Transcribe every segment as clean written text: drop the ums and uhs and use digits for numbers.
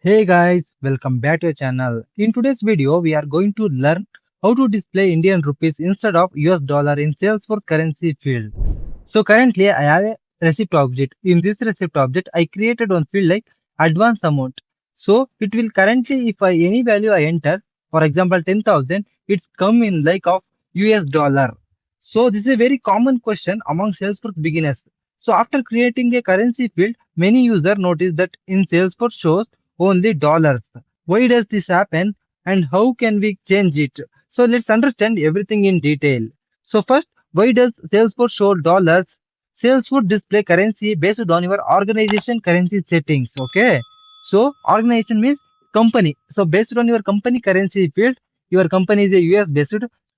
Hey guys, welcome back to your channel. In today's video, we are going to learn how to display Indian rupees instead of US dollar in Salesforce currency field. So currently, I have a receipt object. In this receipt object, I created one field like advance amount. So it will currently, if any value I enter, for example 10,000, it's come in like of US dollar. So this is a very common question among Salesforce beginners. So after creating a currency field, many users notice that in Salesforce shows only dollars. Why does this happen and how can we change it? So let's understand everything in detail. So first, why does Salesforce show dollars? Salesforce display currency based on your organization currency settings. Okay. So organization means company. So based on your company currency field, your company is a US based.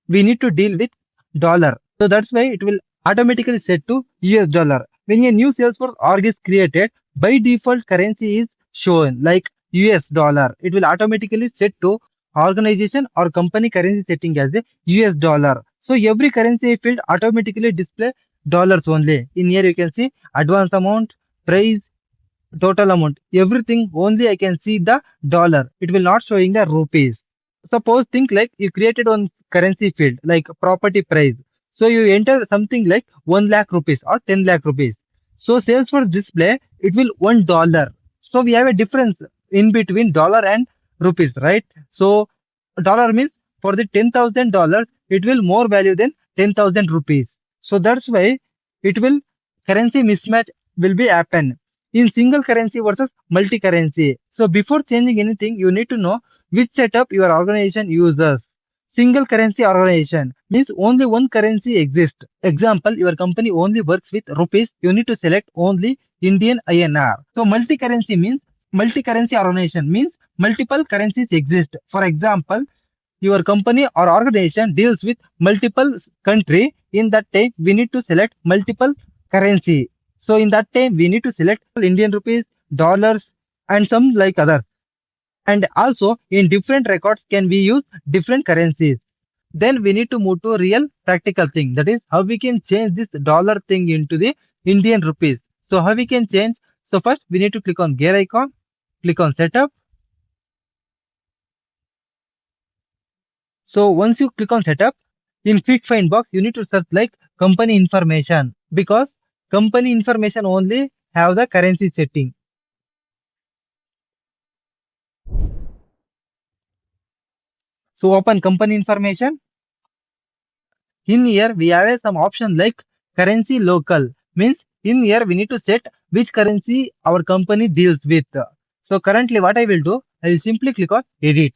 We need to deal with dollar. So that's why it will automatically set to US dollar. When a new Salesforce org is created, by default currency is shown like US dollar. It will automatically set to organization or company currency setting as a US dollar. So every currency field automatically display dollars only. In here you can see advance amount, price, total amount. Everything only I can see the dollar. It will not showing the rupees. Suppose think like you created one currency field like property price. So you enter something like 1 lakh rupees or 10 lakh rupees. So Salesforce display it will $1. So we have a difference in between dollar and rupees, right? So dollar means for the $10,000 it will more value than 10,000 rupees. So that's why it will currency mismatch will be happen in single currency versus multi currency. So before changing anything, you need to know which setup your organization uses. Single currency organization means only one currency exists. Example, your company only works with rupees. You need to select only Indian INR. So multi-currency means multi-currency organization means multiple currencies exist. For example, your company or organization deals with multiple country. In that time, we need to select multiple currency. So in that time, we need to select Indian rupees, dollars, and some like others. And also in different records can we use different currencies. Then we need to move to real practical thing. That is how we can change this dollar thing into the Indian rupees. So how we can change? So first we need to click on gear icon, click on setup. So once you click on setup, in quick find box, you need to search like company information because company information only have the currency setting. So open company information. In here, we have some option like currency local. Means in here, we need to set which currency our company deals with. So currently what I will do, I will simply click on edit.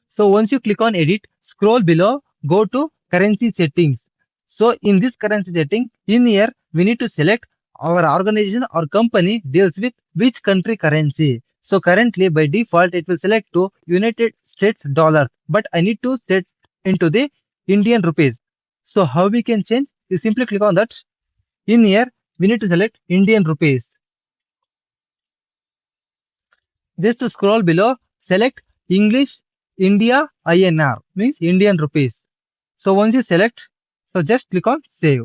So once you click on edit, scroll below, go to currency settings. So in this currency setting, in here, we need to select our organization or company deals with which country currency. So currently by default, it will select to United States dollars, but I need to set into the Indian rupees. So how we can change? You simply click on that. In here, we need to select Indian rupees. Just to scroll below, select English India INR means Indian rupees. So once you select, so just click on save.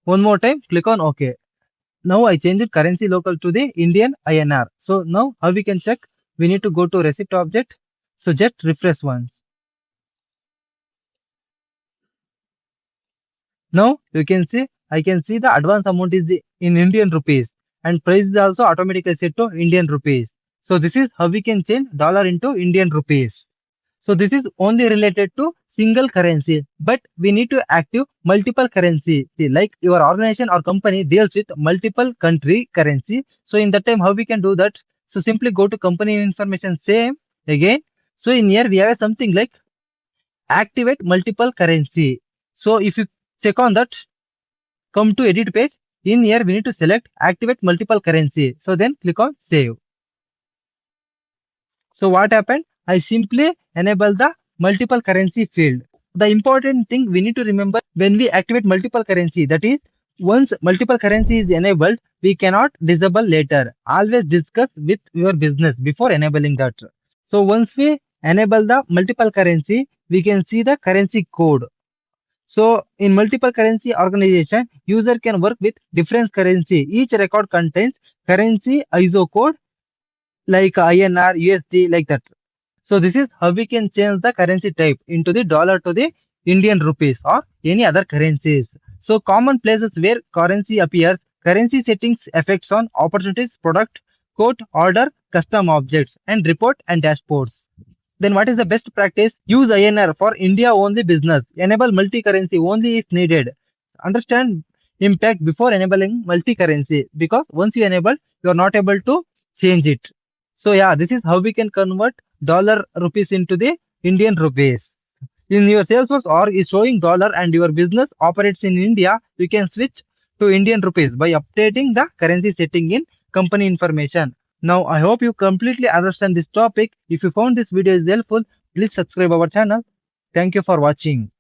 One more time, click on OK. Now I changed currency local to the Indian INR. So now how we can check? We need to go to receipt object. So just refresh once. Now you can see, I can see the advance amount is in Indian rupees and price is also automatically set to Indian rupees. So this is how we can change dollar into Indian rupees. So this is only related to single currency, but we need to active multiple currency. See, like your organization or company deals with multiple country currency. So in that time, how we can do that? So simply go to company information, same again. So in here we have something like activate multiple currency. So if you check on that, come to edit page. In here we need to select activate multiple currency. So then click on save. So what happened? I simply enable the multiple currency field. The important thing we need to remember when we activate multiple currency, that is once multiple currency is enabled, we cannot disable later. Always discuss with your business before enabling that. So once we enable the multiple currency, we can see the currency code. So in multiple currency organization, user can work with different currency. Each record contains currency ISO code. like INR, USD, like that. So this is how we can change the currency type into the dollar to the Indian rupees or any other currencies. So common places where currency appears, currency settings, effects on opportunities, product, quote, order, custom objects, and report and dashboards. Then what is the best practice? Use INR for India only business. Enable multi-currency only if needed. Understand impact before enabling multi-currency, because once you enable, you are not able to change it. So yeah, this is how we can convert dollar rupees into the Indian rupees. In your Salesforce org is showing dollar and your business operates in India, you can switch to Indian rupees by updating the currency setting in company information. Now, I hope you completely understand this topic. If you found this video is helpful, please subscribe our channel. Thank you for watching.